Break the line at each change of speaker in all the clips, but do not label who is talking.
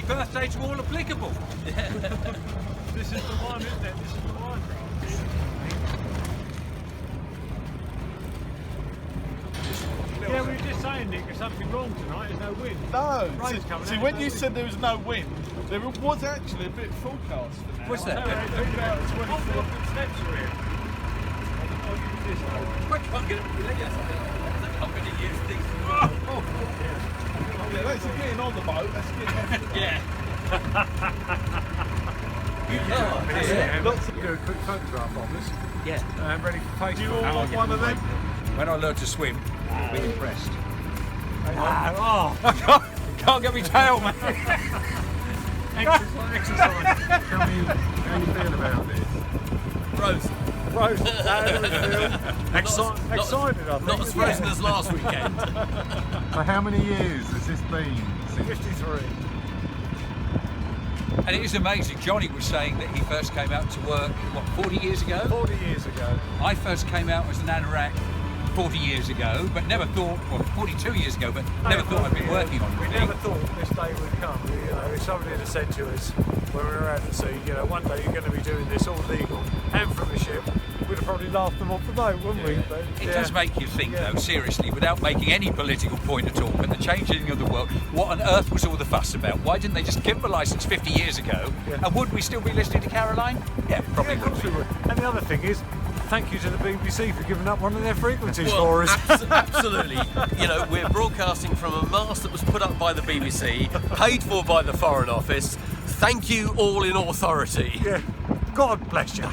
birthday to all applicable.
This is the one, isn't it? This is the one. Yeah, we were just saying, Nick, there's something wrong tonight. There's no wind.
No.
Rain's coming
See,
out,
when
no
you
wind.
said there was no wind, there was actually a bit forecast for now.
What's that?
About 24 steps are here. I'll use this though.
I can't get it. I'm going to use these.
Yeah, that's getting on the boat. That's getting on the boat.
Yeah.
Yeah. Lots of do a quick photograph of us.
Yeah.
Ready for Facebook.
Do you all want one of them?
When I learned to swim, I'll be impressed.
Oh,
Can't get me tail, man.
exercise. Tell me how you feel about it.
Frozen.
Rose, excited, I think.
Not as frozen as last weekend.
For how many years has this been?
53.
And it is amazing. Johnny was saying that he first came out to work, what, 40 years ago?
40 years ago.
I first came out as an anorak 40 years ago, but never thought, well, 42 years ago, but never thought I'd been working on it.
We
really.
never thought this day would come. You know, if somebody had said to us when we were out at sea, you know, one day you're going to be doing this all legal and from a ship, we'd have probably laughed them off the boat, wouldn't we? But,
It does make you think, though, seriously, without making any political point at all, but the changing of the world, what on earth was all the fuss about? Why didn't they just give them a licence 50 years ago?
Yeah.
And would we still be listening to Caroline? Yeah, probably
Yeah, of course
would.
we would. And the other thing is, thank you to the BBC for giving up one of their frequencies for us.
Absolutely. You know, we're broadcasting from a mast that was put up by the BBC, paid for by the Foreign Office. Thank you all in authority.
Yeah. God bless you.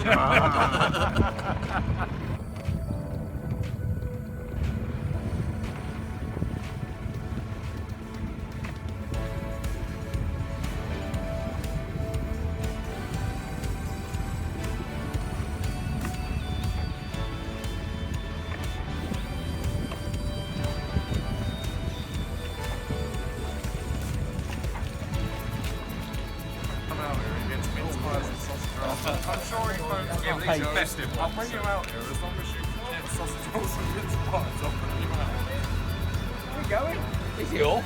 I'm sure you folks will be festive. I'll bring you out here as long as you get sausage rolls and mince pies. I'll bring you out.
Where are we going? Is he all?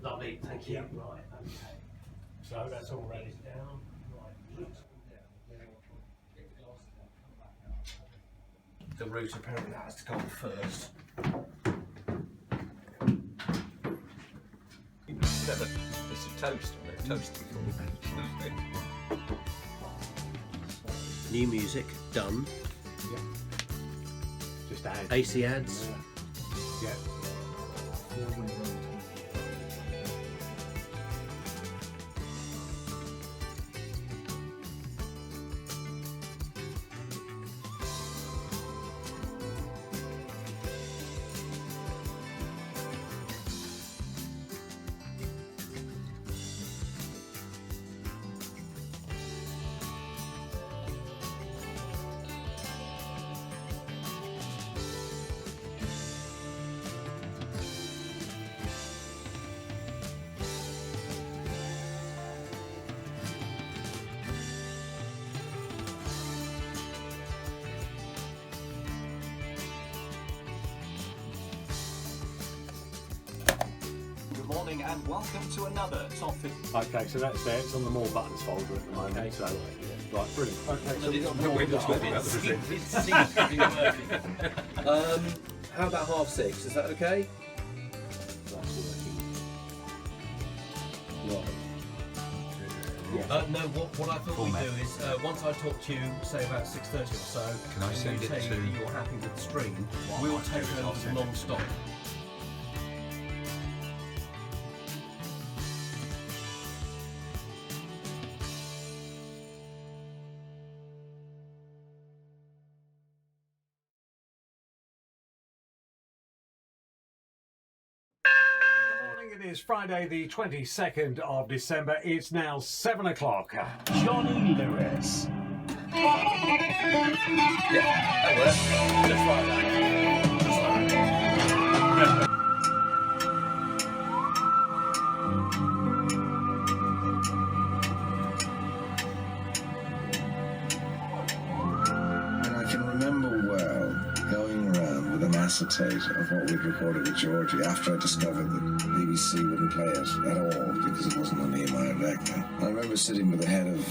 Lovely, thank you. Right, okay.
So that's all ready.
Down, right, the route apparently has to come first.
Never. It's a toast. I've never toasted before.
New music, done.
Just add.
AC ads.
Yeah.
Good morning and welcome to another Top 50.
Okay, so that's there. It's on the more buttons folder at the moment.
Okay.
So, right, brilliant. Okay, so we've got
No,
more
we're just
buttons.
talking about the presenter.
It seems to be working. How about 6:30? Is that okay? That's working. Right. No, what I thought we'd do is, once I talk to you, say about 6:30 or so,
Can I
and
send
you
it
say
to-
that you're happy with the stream, we'll take over non-stop.
It is Friday the 22nd of December. It's now 7 o'clock.
Johnny Lewis.
That worked. Just like that. Just like that.
And I can remember well going around with an acetate of what we'd recorded with Georgie after I discovered that BBC wouldn't play it at all because it wasn't on EMI back then. I remember sitting with the head of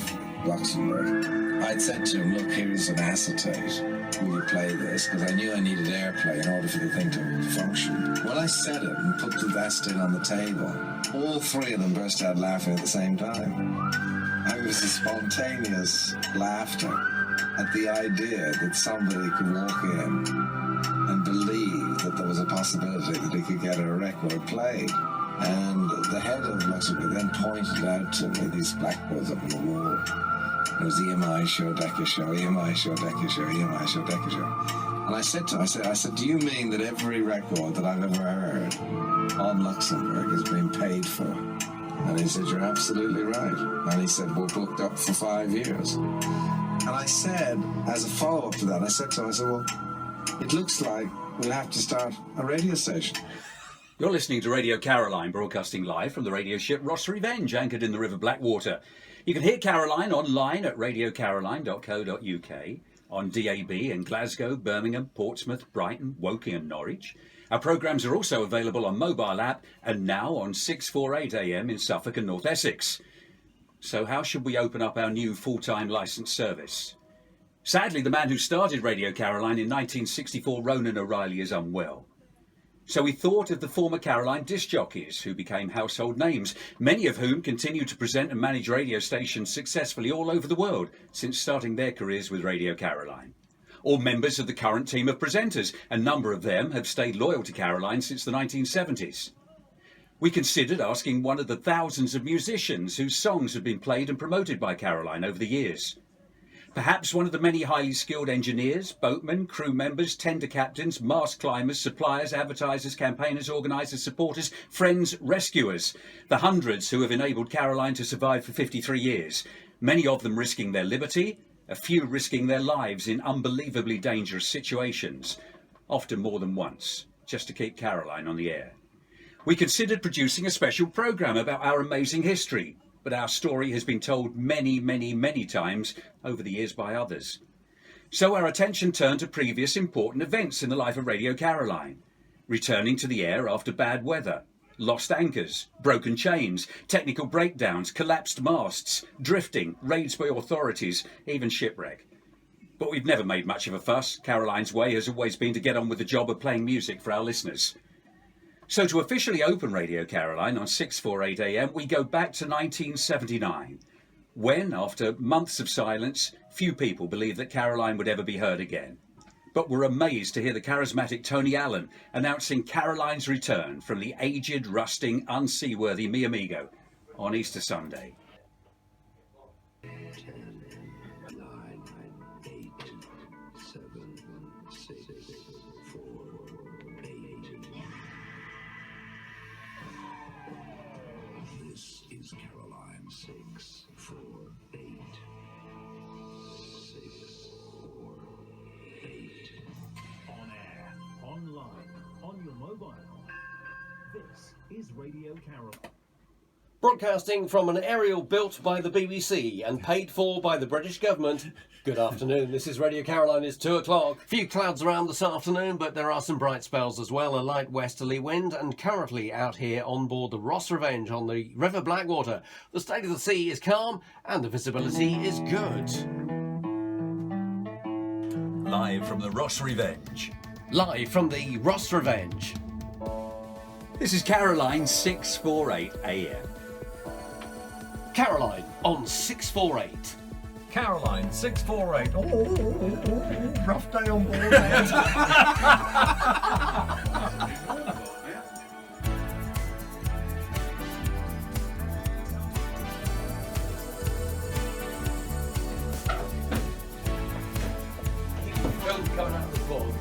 Luxembourg. I'd said to him, look, here's an acetate. Will you play this? Because I knew I needed airplay in order for the thing to function. When I said it and put the acetate on the table, all three of them burst out laughing at the same time. It was a spontaneous laughter at the idea that somebody could walk in and believe that there was a possibility that he could get a record played. And the head of Luxembourg then pointed out to me these blackboards up on the wall. There was EMI show, Decca show, EMI show, Decca show, EMI show, Decca show. And I said to him, I said, do you mean that every record that I've ever heard on Luxembourg has been paid for? And he said, you're absolutely right. And he said, we're booked up for 5 years. And I said, as a follow-up to that, I said to him, well, it looks like we'll have to start a radio station.
You're listening to Radio Caroline, broadcasting live from the radio ship Ross Revenge, anchored in the River Blackwater. You can hear Caroline online at radiocaroline.co.uk, on DAB in Glasgow, Birmingham, Portsmouth, Brighton, Woking and Norwich. Our programmes are also available on mobile app and now on 648 AM in Suffolk and North Essex. So how should we open up our new full-time licensed service? Sadly, the man who started Radio Caroline in 1964, Ronan O'Reilly, is unwell. So we thought of the former Caroline disc jockeys who became household names, many of whom continue to present and manage radio stations successfully all over the world since starting their careers with Radio Caroline. Or members of the current team of presenters, a number of them have stayed loyal to Caroline since the 1970s. We considered asking one of the thousands of musicians whose songs have been played and promoted by Caroline over the years. Perhaps one of the many highly skilled engineers, boatmen, crew members, tender captains, mast climbers, suppliers, advertisers, campaigners, organisers, supporters, friends, rescuers. The hundreds who have enabled Caroline to survive for 53 years. Many of them risking their liberty, a few risking their lives in unbelievably dangerous situations, often more than once, just to keep Caroline on the air. We considered producing a special programme about our amazing history, but our story has been told many, many, many times over the years by others. So our attention turned to previous important events in the life of Radio Caroline. Returning to the air after bad weather, lost anchors, broken chains, technical breakdowns, collapsed masts, drifting, raids by authorities, even shipwreck. But we've never made much of a fuss. Caroline's way has always been to get on with the job of playing music for our listeners. So to officially open Radio Caroline on 648 AM, we go back to 1979, when, after months of silence, few people believed that Caroline would ever be heard again. But were amazed to hear the charismatic Tony Allen announcing Caroline's return from the aged, rusting, unseaworthy Mi Amigo on Easter Sunday.
10, 9, 8, 7, 6, 4, 8. This is Caroline 6, 4, 8. 6, 4, 8.
On air, online, on your mobile. This is Radio Caroline.
Broadcasting from an aerial built by the BBC and paid for by the British government. Good afternoon, this is Radio Caroline, it's 2 o'clock. Few clouds around this afternoon, but there are some bright spells as well, a light westerly wind, and currently out here on board the Ross Revenge on the River Blackwater. The state of the sea is calm and the visibility is good.
Live from the Ross Revenge.
Live from the Ross Revenge.
This is Caroline 648 AM.
Caroline on 648.
Caroline 648. Oh, rough day on board.
Coming out of the fog.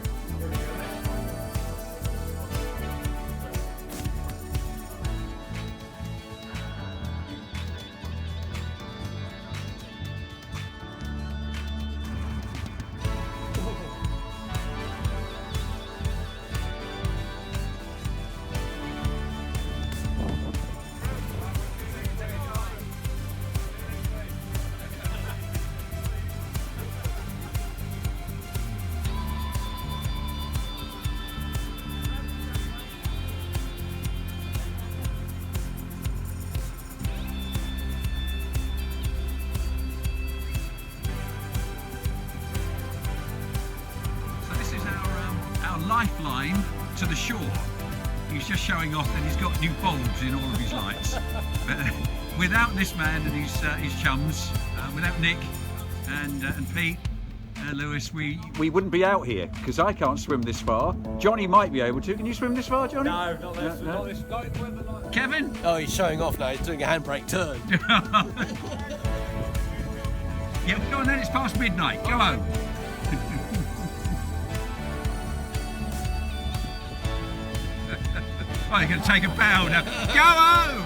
shore. He's just showing off that he's got new bulbs in all of his lights. But without this man and his chums, without Nick and Pete, Lewis, we wouldn't be out here, because I can't swim this far. Johnny might be able to. Can you swim this far, Johnny?
No, not this. Not this.
Kevin?
Oh, he's showing off now. He's doing a handbrake turn.
Yeah, go on then. It's past midnight. Go home. Oh, you're going to take a bow now. Go home!